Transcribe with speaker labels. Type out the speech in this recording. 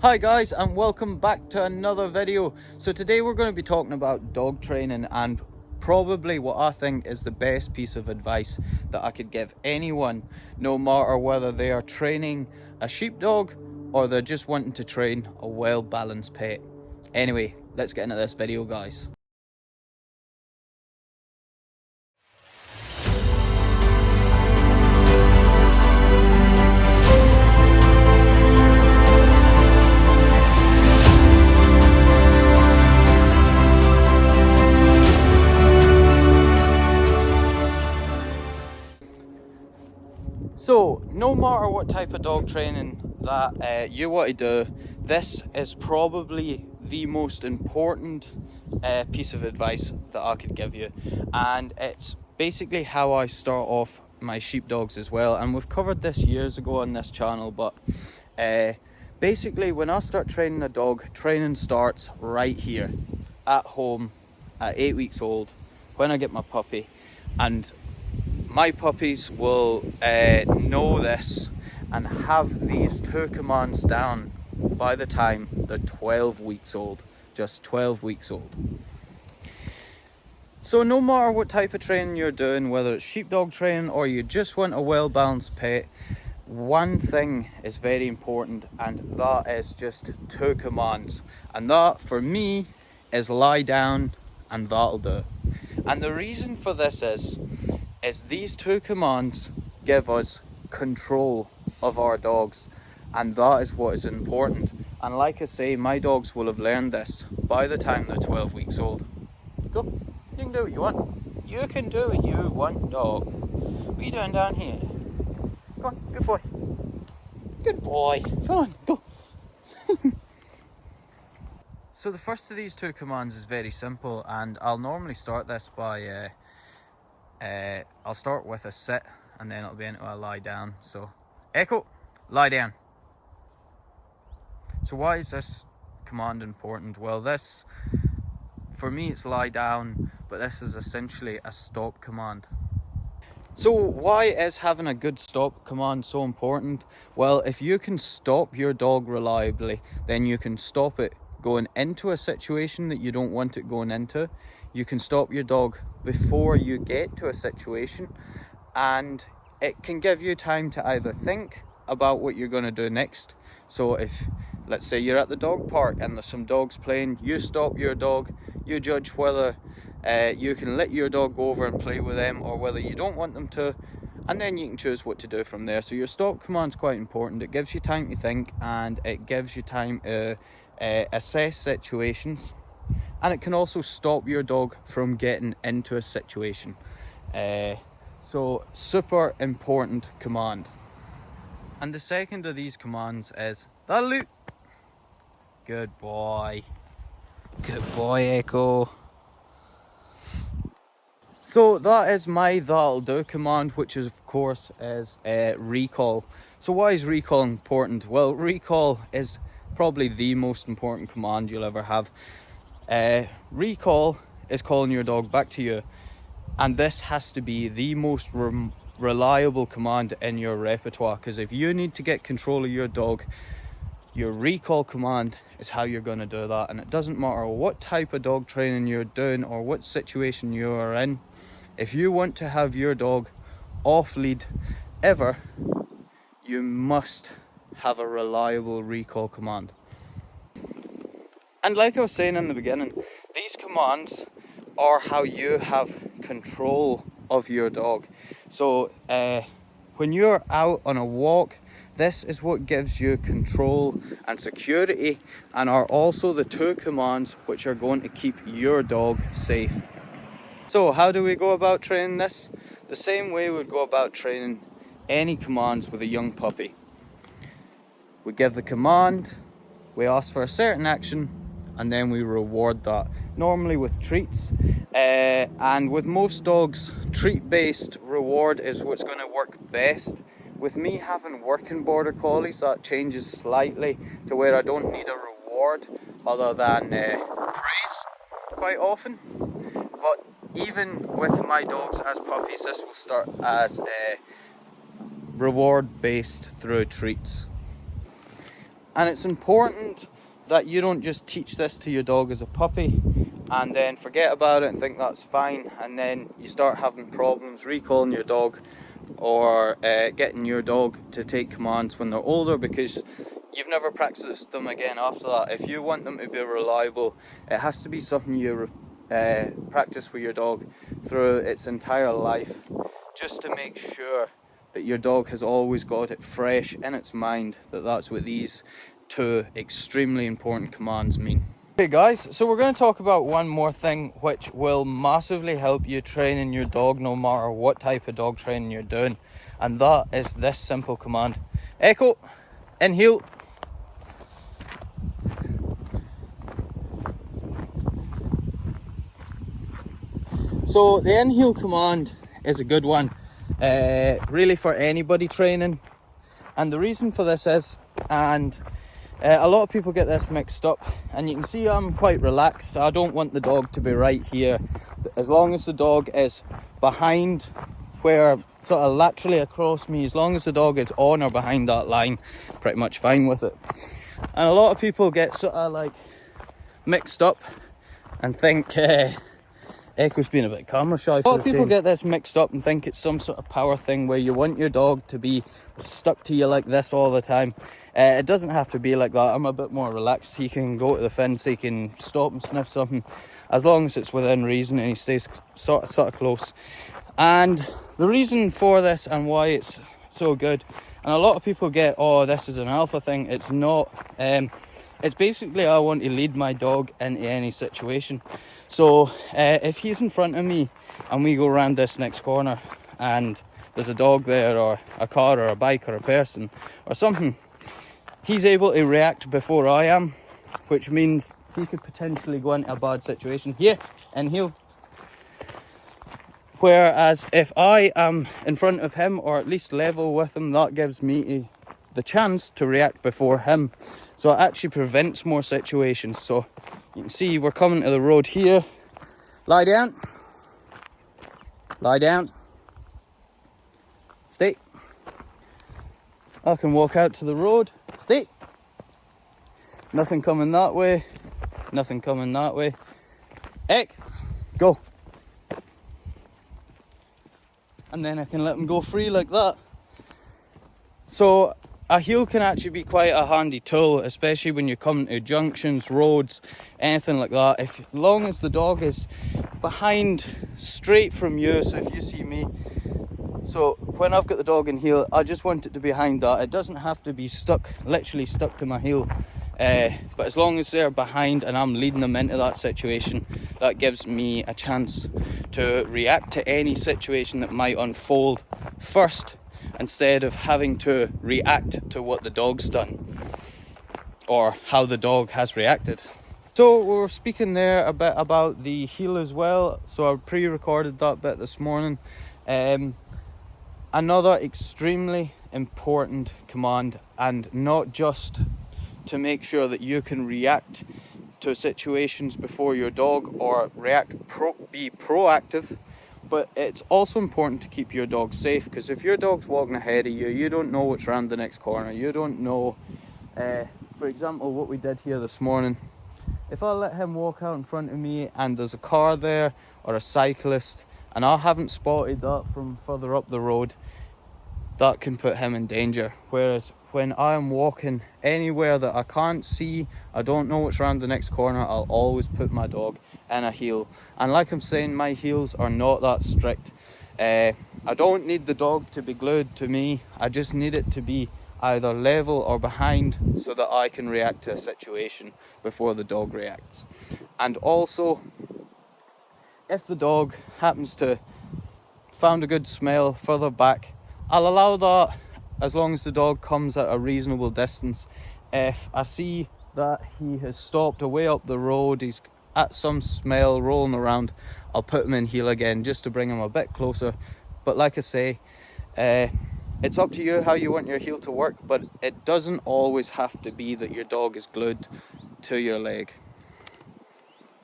Speaker 1: Hi guys, and welcome back to another video. So today we're going to be talking about dog training and probably what I think is the best piece of advice that I could give anyone, no matter whether they are training a sheepdog or they're just wanting to train a well-balanced pet. Anyway, let's get into this video, guys. So, no matter what type of dog training that you want to do, this is probably the most important piece of advice that I could give you. And it's basically how I start off my sheepdogs as well. And we've covered this years ago on this channel, but basically when I start training a dog, training starts right here at home at 8 weeks old when I get my puppy. And my puppies will know this and have these two commands down by the time they're 12 weeks old, just 12 weeks old. So no matter what type of training you're doing, whether it's sheepdog training or you just want a well-balanced pet, one thing is very important, and that is just two commands. And that for me is lie down, and that'll do. And the reason for this is these two commands give us control of our dogs, and that is what is important. And like I say, my dogs will have learned this by the time they're 12 weeks old. Go, you can do what you want. You can do what you want, dog. What are you doing down here? Go on, good boy. Good boy. Come on, go. So the first of these two commands is very simple, and I'll normally start this by I'll start with a sit, and then it'll be into a lie down. So, Echo, lie down. So why is this command important? Well, this, for me, it's lie down, but this is essentially a stop command. So why is having a good stop command so important? Well, if you can stop your dog reliably, then you can stop it going into a situation that you don't want it going into. You can stop your dog before you get to a situation, and it can give you time to either think about what you're going to do next. So if, let's say you're at the dog park and there's some dogs playing, you stop your dog, you judge whether you can let your dog go over and play with them or whether you don't want them to, and then you can choose what to do from there. So your stop command's quite important. It gives you time to think, and it gives you time to assess situations, and it can also stop your dog from getting into a situation. So super important command. And the second of these commands is that'll do. Good boy. Good boy, Echo. So that is my that'll do command, which is, of course, is recall. So why is recall important? Well, recall is probably the most important command you'll ever have. Recall is calling your dog back to you, and this has to be the most reliable command in your repertoire, because if you need to get control of your dog, your recall command is how you're going to do that. And it doesn't matter what type of dog training you're doing or what situation you are in, if you want to have your dog off lead ever, you must have a reliable recall command. And like I was saying in the beginning, these commands are how you have control of your dog. So when you're out on a walk, this is what gives you control and security, and are also the two commands which are going to keep your dog safe. So how do we go about training this? The same way we'd go about training any commands with a young puppy. We give the command, we ask for a certain action, and then we reward that, normally with treats. And with most dogs, treat-based reward is what's going to work best. With me having working border collies, that changes slightly to where I don't need a reward other than praise quite often. But even with my dogs as puppies, this will start as reward based through treats. And it's important that you don't just teach this to your dog as a puppy and then forget about it and think that's fine, and then you start having problems recalling your dog or getting your dog to take commands when they're older, because you've never practiced them again after that. If you want them to be reliable, it has to be something you practice with your dog through its entire life, just to make sure that your dog has always got it fresh in its mind that that's what these two extremely important commands mean. Okay guys, so we're going to talk about one more thing which will massively help you training your dog no matter what type of dog training you're doing, and that is this simple command. Echo, in heel. So the in heel command is a good one, really for anybody training, and the reason for this is, and a lot of people get this mixed up, and you can see I'm quite relaxed. I don't want the dog to be right here. As long as the dog is behind, where sort of laterally across me, as long as the dog is on or behind that line, pretty much fine with it. And a lot of people get sort of like mixed up and think Echo's being a bit camera shy. A lot of people get this mixed up and think it's some sort of power thing where you want your dog to be stuck to you like this all the time. It doesn't have to be like that. I'm a bit more relaxed. He can go to the fence, he can stop and sniff something, as long as it's within reason and he stays sort of close. And the reason for this and why it's so good, and a lot of people get, oh, this is an alpha thing. It's not. It's basically, I want to lead my dog into any situation. So if he's in front of me and we go around this next corner and there's a dog there, or a car or a bike or a person or something, he's able to react before I am, which means he could potentially go into a bad situation. Yeah, and he'll. Whereas if I am in front of him, or at least level with him, that gives me the chance to react before him. So it actually prevents more situations. So you can see we're coming to the road here. Lie down. Lie down. Stay. I can walk out to the road. Stay. Nothing coming that way. Nothing coming that way. Egg. Go. And then I can let them go free like that. So a heel can actually be quite a handy tool, especially when you're coming to junctions, roads, anything like that. As long as the dog is behind, straight from you, so if you see me, so when I've got the dog in heel, I just want it to be behind that. It doesn't have to be stuck, literally stuck to my heel. But as long as they're behind and I'm leading them into that situation, that gives me a chance to react to any situation that might unfold first, instead of having to react to what the dog's done or how the dog has reacted. So we were speaking there a bit about the heel as well, so I pre-recorded that bit this morning. Another extremely important command, and not just to make sure that you can react to situations before your dog, or be proactive, but it's also important to keep your dog safe, because if your dog's walking ahead of you, you don't know what's around the next corner. You don't know, for example, what we did here this morning. If I let him walk out in front of me and there's a car there or a cyclist and I haven't spotted that from further up the road, that can put him in danger. Whereas when I am walking anywhere that I can't see, I don't know what's around the next corner, I'll always put my dog in a heel. And like I'm saying, my heels are not that strict. I don't need the dog to be glued to me. I just need it to be either level or behind, so that I can react to a situation before the dog reacts. And also, if the dog happens to found a good smell further back, I'll allow that as long as the dog comes at a reasonable distance. If I see that he has stopped away up the road, he's at some smell rolling around, I'll put him in heel again just to bring him a bit closer. But like I say, it's up to you how you want your heel to work, but it doesn't always have to be that your dog is glued to your leg.